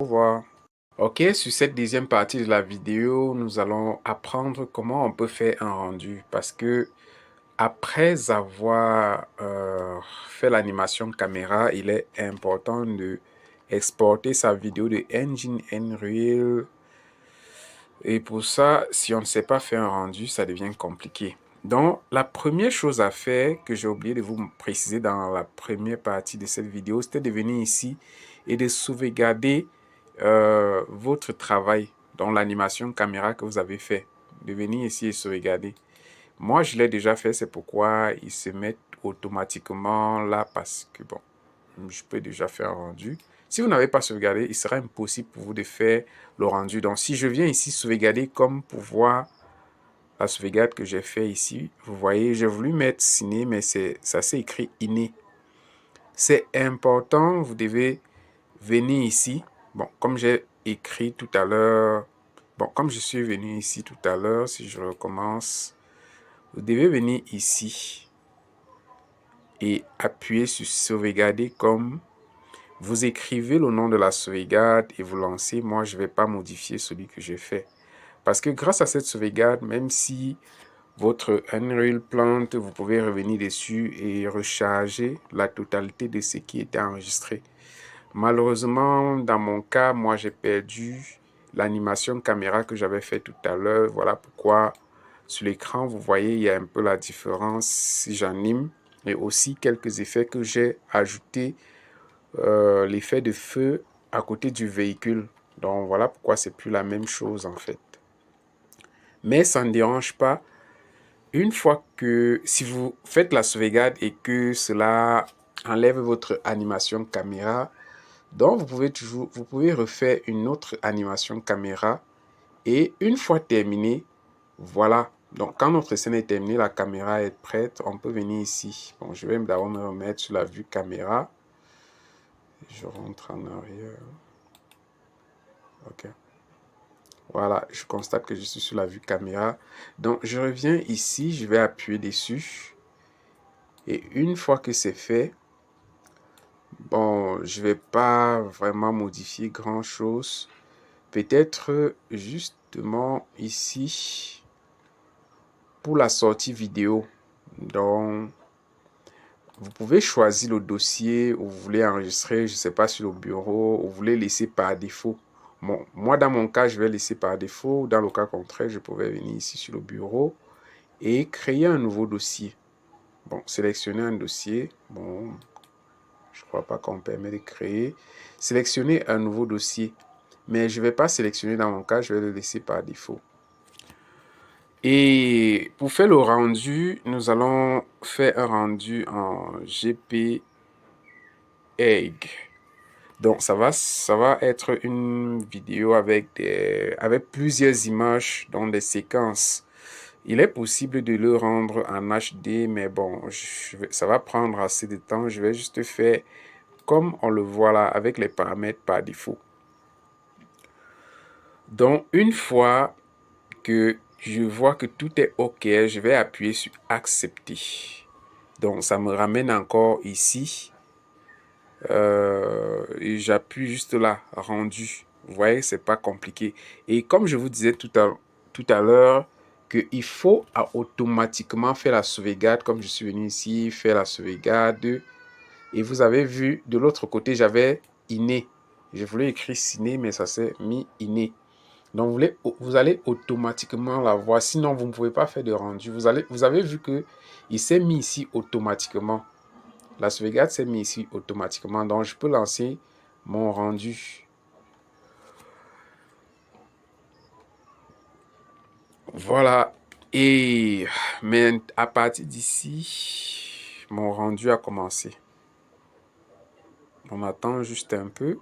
Au revoir. Ok, sur cette deuxième partie de la vidéo, nous allons apprendre comment on peut faire un rendu parce que après avoir fait l'animation caméra, il est important de exporter sa vidéo de Engine Unreal. Et pour ça, si on ne sait pas faire un rendu, ça devient compliqué. Donc, la première chose à faire que j'ai oublié de vous préciser dans la première partie de cette vidéo, c'était de venir ici et de sauvegarder votre travail, dans l'animation caméra que vous avez fait. De venir ici et sauvegarder. Moi, je l'ai déjà fait, c'est pourquoi ils se mettent automatiquement là parce que, bon, je peux déjà faire un rendu. Si vous n'avez pas sauvegardé, il sera impossible pour vous de faire le rendu. Donc, si je viens ici sauvegarder comme pour voir la sauvegarde que j'ai fait ici, vous voyez, j'ai voulu mettre ciné, mais ça s'est écrit iné. C'est important, vous devez venir ici. Bon, comme j'ai écrit tout à l'heure, bon, comme je suis venu ici tout à l'heure, si je recommence, vous devez venir ici et appuyer sur sauvegarder comme vous écrivez le nom de la sauvegarde et vous lancez. Moi, je ne vais pas modifier celui que j'ai fait. Parce que grâce à cette sauvegarde, même si votre Unreal plante, vous pouvez revenir dessus et recharger la totalité de ce qui était enregistré. Malheureusement, dans mon cas, moi, j'ai perdu l'animation caméra que j'avais fait tout à l'heure. Voilà pourquoi sur l'écran, vous voyez, il y a un peu la différence si j'anime. Et aussi quelques effets que j'ai ajoutés, l'effet de feu à côté du véhicule. Donc voilà pourquoi c'est plus la même chose en fait. Mais ça ne dérange pas. Une fois que, si vous faites la sauvegarde et que cela enlève votre animation caméra, donc vous pouvez refaire une autre animation caméra et une fois terminé, voilà. Donc quand notre scène est terminée, la caméra est prête, on peut venir ici. Bon, je vais d'abord me remettre sur la vue caméra. Je rentre en arrière. Ok. Voilà, je constate que je suis sur la vue caméra. Donc je reviens ici, je vais appuyer dessus. Et une fois que c'est fait, bon, je vais pas vraiment modifier grand chose. Peut-être justement ici pour la sortie vidéo. Donc, vous pouvez choisir le dossier où vous voulez enregistrer, je ne sais pas, sur le bureau, ou vous voulez laisser par défaut. Bon, moi, dans mon cas, je vais laisser par défaut. Dans le cas contraire, je pouvais venir ici sur le bureau et créer un nouveau dossier. Bon, sélectionner un dossier. Bon, je ne crois pas qu'on permet de créer. Sélectionner un nouveau dossier. Mais je ne vais pas sélectionner dans mon cas, je vais le laisser par défaut. Et pour faire le rendu, nous allons faire un rendu en JPEG. Donc, ça va être une vidéo avec plusieurs images dans des séquences. Il est possible de le rendre en HD, mais bon, ça va prendre assez de temps. Je vais juste faire comme on le voit là, avec les paramètres par défaut. Donc, une fois que je vois que tout est OK, je vais appuyer sur accepter. Donc, ça me ramène encore ici. Et j'appuie juste là, rendu. Vous voyez, c'est pas compliqué. Et comme je vous disais tout à l'heure, qu'il faut automatiquement faire la sauvegarde, comme je suis venu ici, faire la sauvegarde. Et vous avez vu, de l'autre côté, j'avais iné. Je voulais écrire ciné, mais ça s'est mis iné. Donc, vous allez automatiquement la voir. Sinon, vous ne pouvez pas faire de rendu. Vous avez vu que il s'est mis ici automatiquement. La sauvegarde s'est mise ici automatiquement. Donc, je peux lancer mon rendu. Voilà. Mais à partir d'ici, mon rendu a commencé. On attend juste un peu.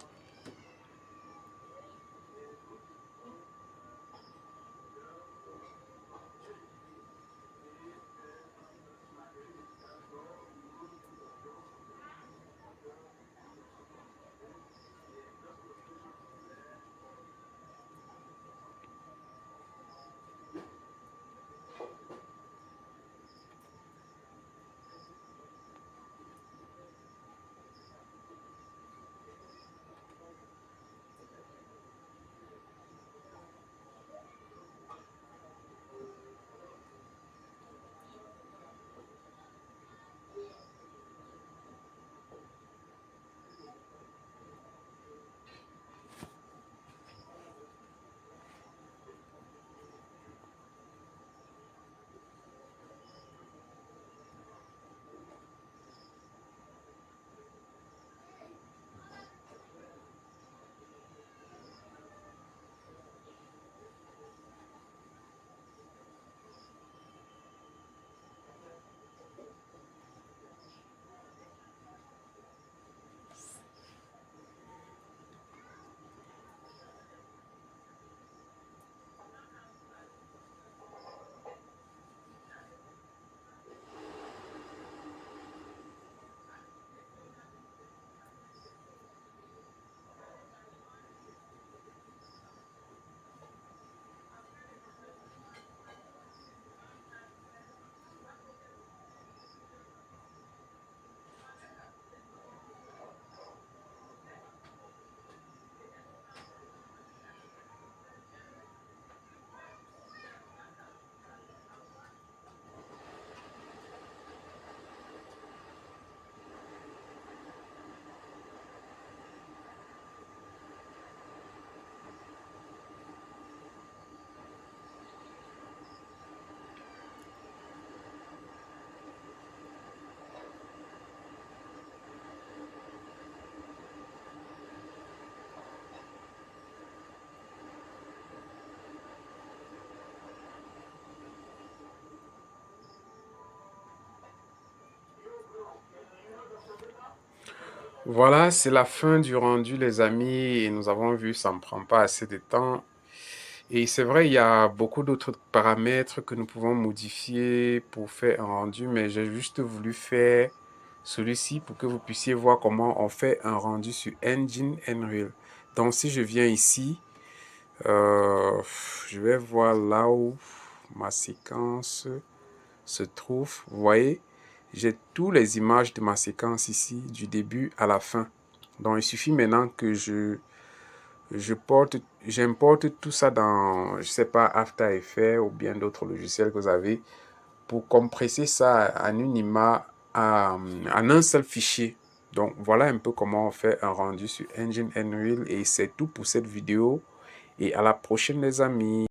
Voilà, c'est la fin du rendu, les amis, et nous avons vu, ça ne prend pas assez de temps. Et c'est vrai, il y a beaucoup d'autres paramètres que nous pouvons modifier pour faire un rendu, mais j'ai juste voulu faire celui-ci pour que vous puissiez voir comment on fait un rendu sur Engine Unreal. Donc, si je viens ici, euh, je vais voir là où ma séquence se trouve. Vous voyez, j'ai toutes les images de ma séquence ici, du début à la fin. Donc, il suffit maintenant que j'importe tout ça dans, je sais pas, After Effects ou bien d'autres logiciels que vous avez pour compresser ça en une image, en un seul fichier. Donc, voilà un peu comment on fait un rendu sur Engine Unreal et c'est tout pour cette vidéo et à la prochaine les amis.